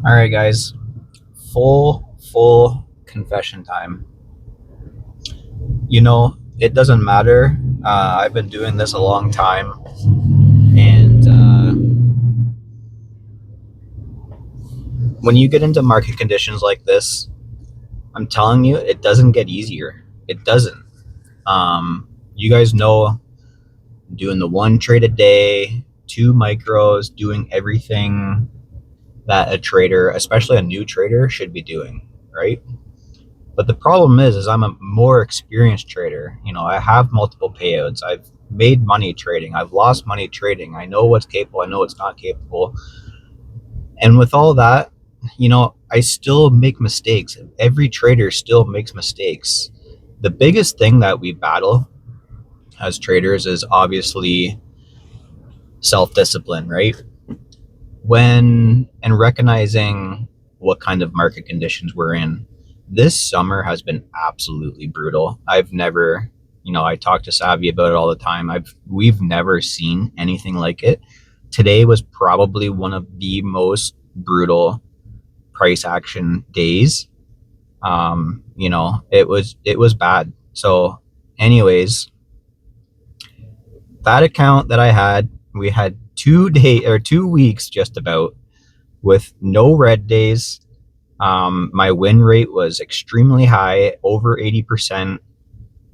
All right, guys. Full confession time. It doesn't matter. I've been doing this a long time, and when you get into market conditions like this, I'm telling you, it doesn't get easier. It doesn't. You guys know, doing the one trade a day, two micros, doing everything that a trader, especially a new trader, should be doing, right? But the problem is I'm a more experienced trader. I have multiple payouts. I've made money trading. I've lost money trading. I know what's capable. I know what's not capable. And with all that, I still make mistakes. Every trader still makes mistakes. The biggest thing that we battle as traders is obviously self discipline, right? When and recognizing what kind of market conditions we're in. This summer has been absolutely brutal. I've never, I talk to Savvy about it all the time. We've never seen anything like it. Today was probably one of the most brutal price action days. It was bad. So, anyways, that account that I had, we had 2 weeks just about with no red days. My win rate was extremely high, over 80%,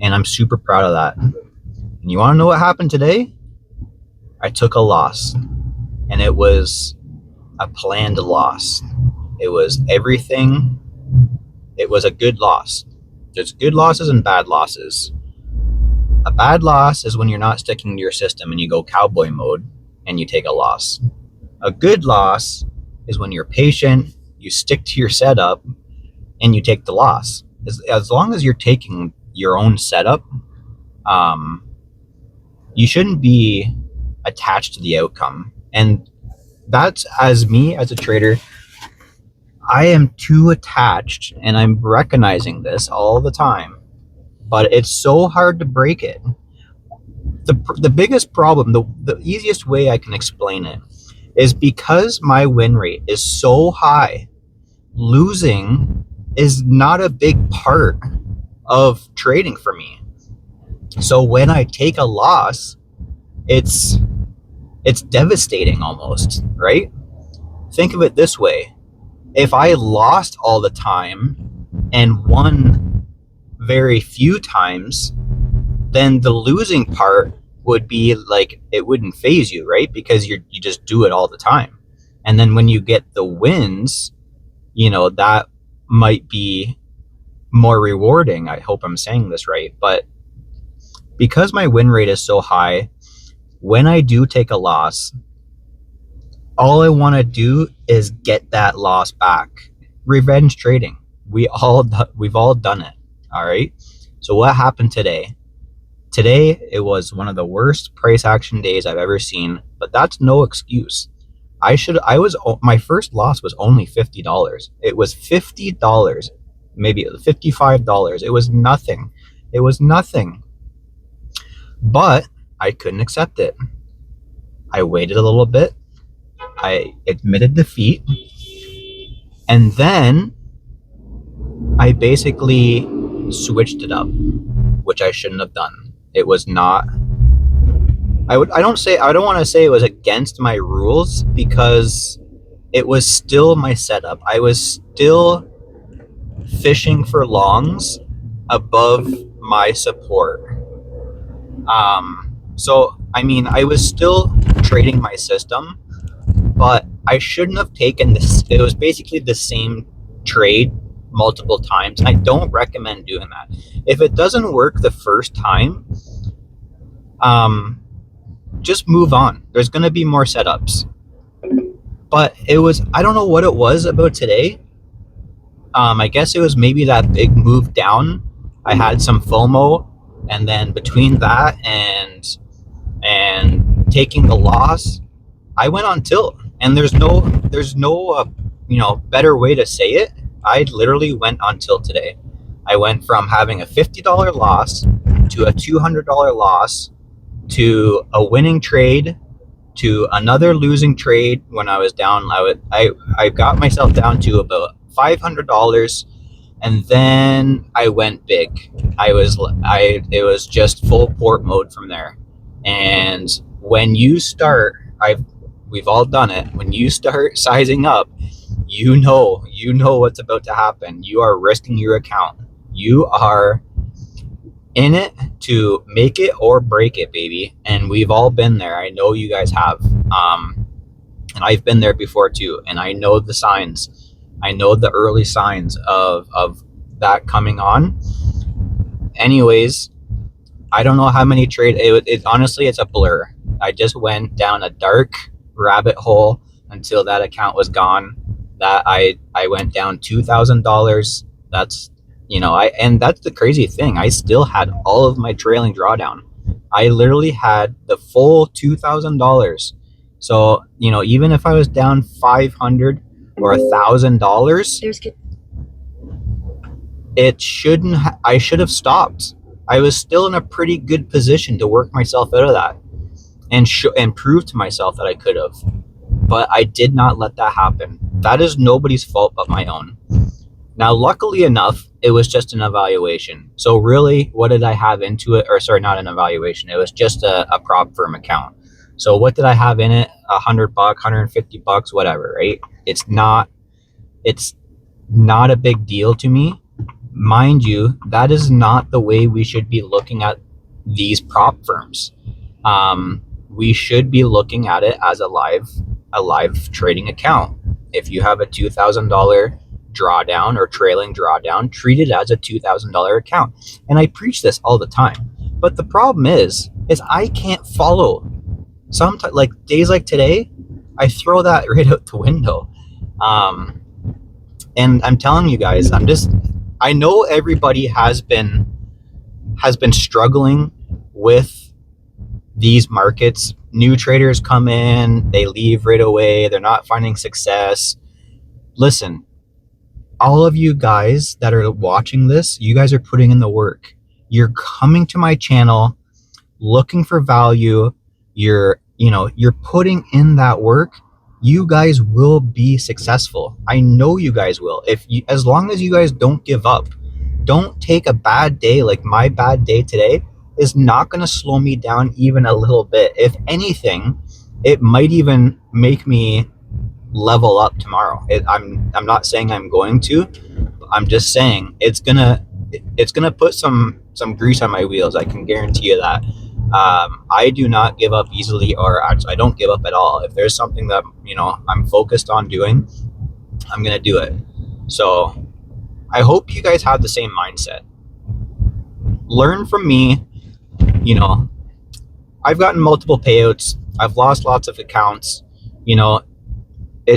and I'm super proud of that. And you want to know what happened today? I took a loss, and it was a planned loss. It was everything. It was a good loss. There's good losses and bad losses. A bad loss is when you're not sticking to your system and you go cowboy mode and you take a loss. A good loss is when you're patient, you stick to your setup, and you take the loss. As long as you're taking your own setup, you shouldn't be attached to the outcome. And that's, as me as a trader, I am too attached, and I'm recognizing this all the time. But it's so hard to break it. The biggest problem, the easiest way I can explain it, is because my win rate is so high, losing is not a big part of trading for me. So when I take a loss, it's devastating almost, right? Think of it this way. If I lost all the time and won very few times, then the losing part would be like, it wouldn't phase you, right? Because you just do it all the time. And then when you get the wins, that might be more rewarding. I hope I'm saying this right. But because my win rate is so high, when I do take a loss, all I want to do is get that loss back. Revenge trading. We've all done it. All right. So what happened today? Today, it was one of the worst price action days I've ever seen, but that's no excuse. My first loss was only $50. It was $50, maybe $55. It was nothing. It was nothing. But I couldn't accept it. I waited a little bit. I admitted defeat. And then I basically switched it up, which I shouldn't have done. It was not. I don't want to say it was against my rules, because it was still my setup. I was still fishing for longs above my support. So I mean, I was still trading my system, but I shouldn't have taken this. It was basically the same trade multiple times. I don't recommend doing that. If it doesn't work the first time, just move on. There's going to be more setups. But I don't know what it was about today. I guess it was maybe that big move down. I had some FOMO, and then between that and taking the loss, I went on tilt. And there's no better way to say it. I literally went on tilt today. I went from having a $50 loss to a $200 loss to a winning trade to another losing trade when I was down. I got myself down to about $500, and then I went big. It was just full port mode from there. And when you start, we've all done it. When you start sizing up, you know what's about to happen. You are risking your account. You are in it to make it or break it, baby. And we've all been there. I know you guys have. And I've been there before too. And I know the signs. I know the early signs of that coming on. Anyways, I don't know how many trade. Honestly, it's a blur. I just went down a dark rabbit hole until that account was gone. That I went down $2,000. That's and that's the crazy thing. I still had all of my trailing drawdown. I literally had the full $2,000. So even if I was down $500 or $1,000, it shouldn't. I should have stopped. I was still in a pretty good position to work myself out of that and prove to myself that I could have. But I did not let that happen. That is nobody's fault but my own. Now, luckily enough, it was just an evaluation. So really, what did I have into it? Or sorry, not an evaluation. It was just a prop firm account. So what did I have in it? $100, $150, whatever, right? It's not a big deal to me. Mind you, that is not the way we should be looking at these prop firms. We should be looking at it as a live trading account. If you have a $2,000 drawdown or trailing drawdown, treat it as a $2,000 account. And I preach this all the time. But the problem is I can't follow. Sometimes, like days like today, I throw that right out the window. And I'm telling you guys, I know everybody has been struggling with these markets. New traders come in, they leave right away, they're not finding success. Listen, all of you guys that are watching this, you guys are putting in the work. You're coming to my channel looking for value. You're putting in that work. You guys will be successful. I know you guys will. As long as you guys don't give up, don't take a bad day. Like my bad day today is not going to slow me down even a little bit. If anything, it might even make me level up tomorrow. I'm not saying I'm going to. I'm just saying it's gonna put some grease on my wheels. I can guarantee you that. I do not give up easily, or actually, I don't give up at all. If there's something that I'm focused on doing, I'm gonna do it. So I hope you guys have the same mindset. Learn from me. I've gotten multiple payouts. I've lost lots of accounts.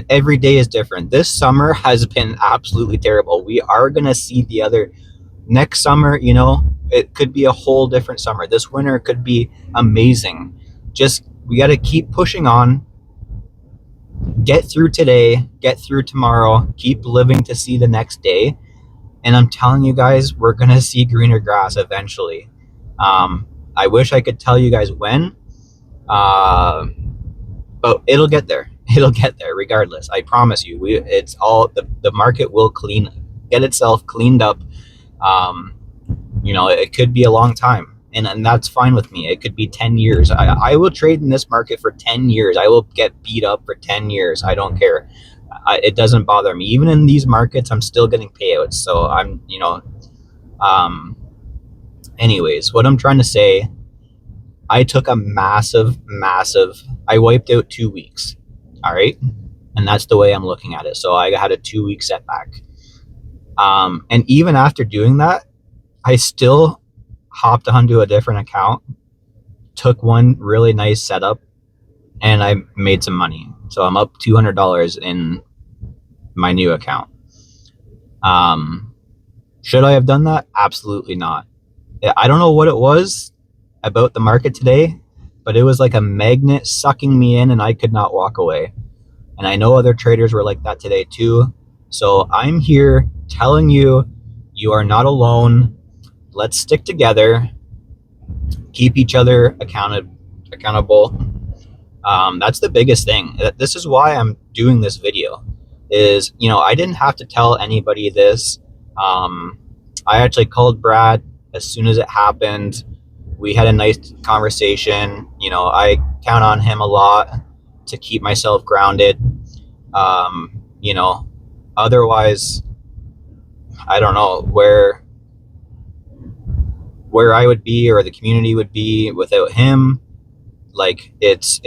Every day is different. This summer has been absolutely terrible. We are going to see next summer, it could be a whole different summer. This winter could be amazing. We got to keep pushing on, get through today, get through tomorrow, keep living to see the next day. And I'm telling you guys, we're going to see greener grass eventually. I wish I could tell you guys when, but it'll get there. It'll get there regardless. I promise you. It's all the market will get itself cleaned up. It could be a long time, and that's fine with me. It could be 10 years. I will trade in this market for 10 years. I will get beat up for 10 years. I don't care. It doesn't bother me. Even in these markets, I'm still getting payouts. So anyways, what I'm trying to say, I took a massive, I wiped out 2 weeks. All right. And that's the way I'm looking at it. So I had a 2-week setback. And even after doing that, I still hopped onto a different account, took one really nice setup, and I made some money. So I'm up $200 in my new account. Should I have done that? Absolutely not. I don't know what it was about the market today, but it was like a magnet sucking me in and I could not walk away. And I know other traders were like that today too. So I'm here telling you, you are not alone. Let's stick together, keep each other accountable. That's the biggest thing. This is why I'm doing this video. Is, I didn't have to tell anybody this. I actually called Brad as soon as it happened. We had a nice conversation. I count on him a lot to keep myself grounded. Um, you know, Otherwise, I don't know where I would be or the community would be without him. Like, it's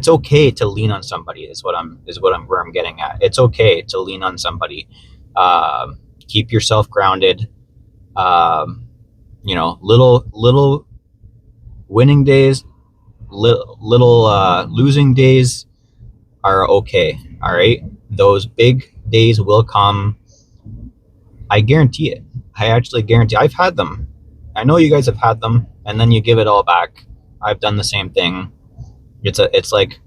okay to lean on somebody is what I'm where I'm getting at. It's okay to lean on somebody. Keep yourself grounded. Little winning days, little losing days are okay. All right, those big days will come. I guarantee it. I actually guarantee. I've had them. I know you guys have had them, and then you give it all back. I've done the same thing. It's like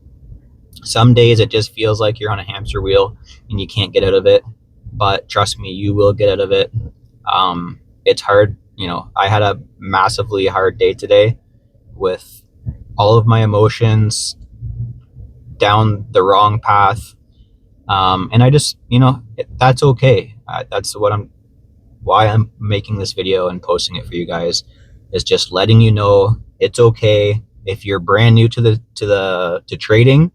some days it just feels like you're on a hamster wheel and you can't get out of it. But trust me, you will get out of it. It's hard. I had a massively hard day today with all of my emotions down the wrong path. And I just, that's okay. That's why I'm making this video and posting it for you guys, is just letting you know it's okay if you're brand new to trading.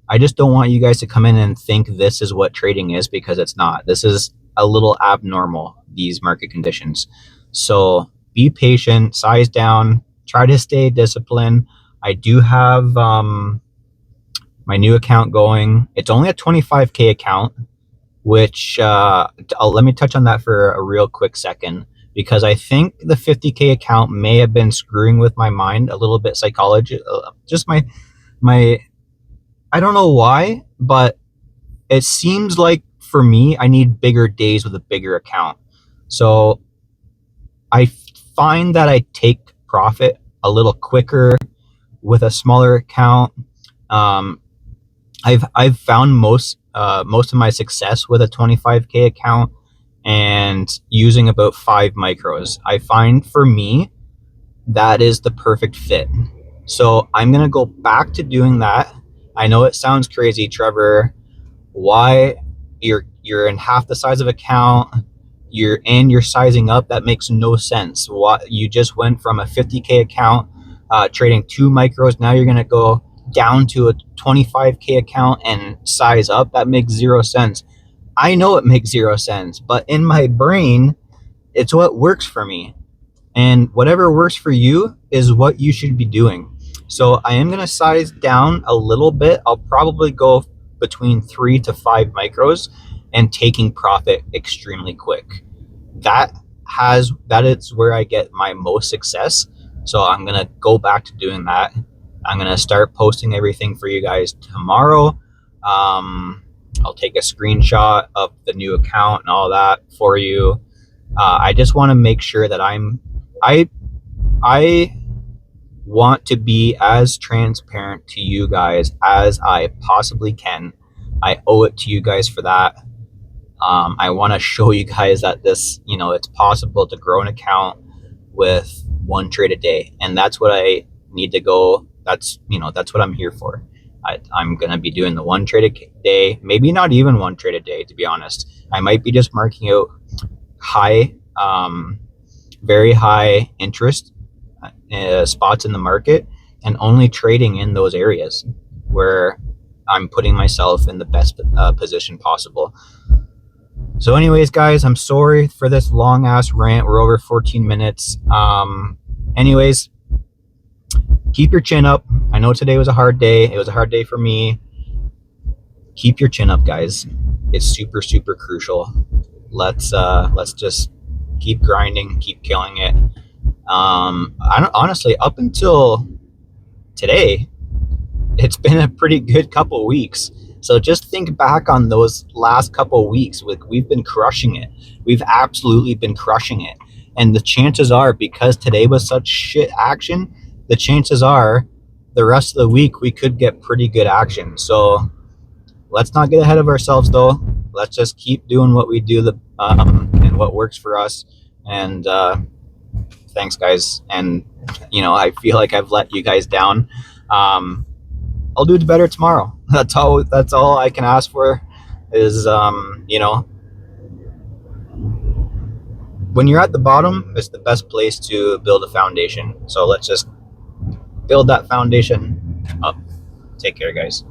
I just don't want you guys to come in and think this is what trading is, because it's not. This is a little abnormal, these market conditions. So be patient, size down, try to stay disciplined. I do have my new account going. It's only a 25K account, which let me touch on that for a real quick second, because I think the 50K account may have been screwing with my mind a little bit. Psychology, just my I don't know why, but it seems like for me, I need bigger days with a bigger account. So I find that I take profit a little quicker with a smaller account. I've found most of my success with a 25K account and using about 5 micros. I find for me that is the perfect fit. So I'm gonna go back to doing that. I know it sounds crazy, Trevor. Why you're in half the size of account, you're sizing up? That makes no sense. What, you just went from a 50K account trading 2 micros, now you're gonna go down to a 25K account and size up? That makes zero sense. I know it makes zero sense, but in my brain, it's what works for me. And whatever works for you is what you should be doing. So I am going to size down a little bit. I'll probably go between 3 to 5 micros and taking profit extremely quick. That is where I get my most success. So I'm going to go back to doing that. I'm going to start posting everything for you guys tomorrow. I'll take a screenshot of the new account and all that for you. I just want to make sure that I want to be as transparent to you guys as I possibly can. I owe it to you guys for that. I want to show you guys that this, it's possible to grow an account with 1 trade a day, and that's what I need to go. That's what I'm here for. I'm going to be doing the 1 trade a day, maybe not even 1 trade a day, to be honest. I might be just marking out very high interest spots in the market and only trading in those areas where I'm putting myself in the best position possible. So anyways, guys, I'm sorry for this long ass rant. We're over 14 minutes. Anyways, keep your chin up. I know today was a hard day. It was a hard day for me. Keep your chin up, guys. It's super, super crucial. Let's just keep grinding, keep killing it. Honestly, up until today, it's been a pretty good couple weeks. So just think back on those last couple weeks. We've been crushing it. We've absolutely been crushing it. And the chances are, because today was such shit action, the chances are the rest of the week we could get pretty good action. So let's not get ahead of ourselves, though. Let's just keep doing what we do and what works for us. And thanks, guys. And I feel like I've let you guys down. I'll do it better tomorrow. That's all I can ask for is, you know, when you're at the bottom, it's the best place to build a foundation. So let's just build that foundation up. Take care, guys.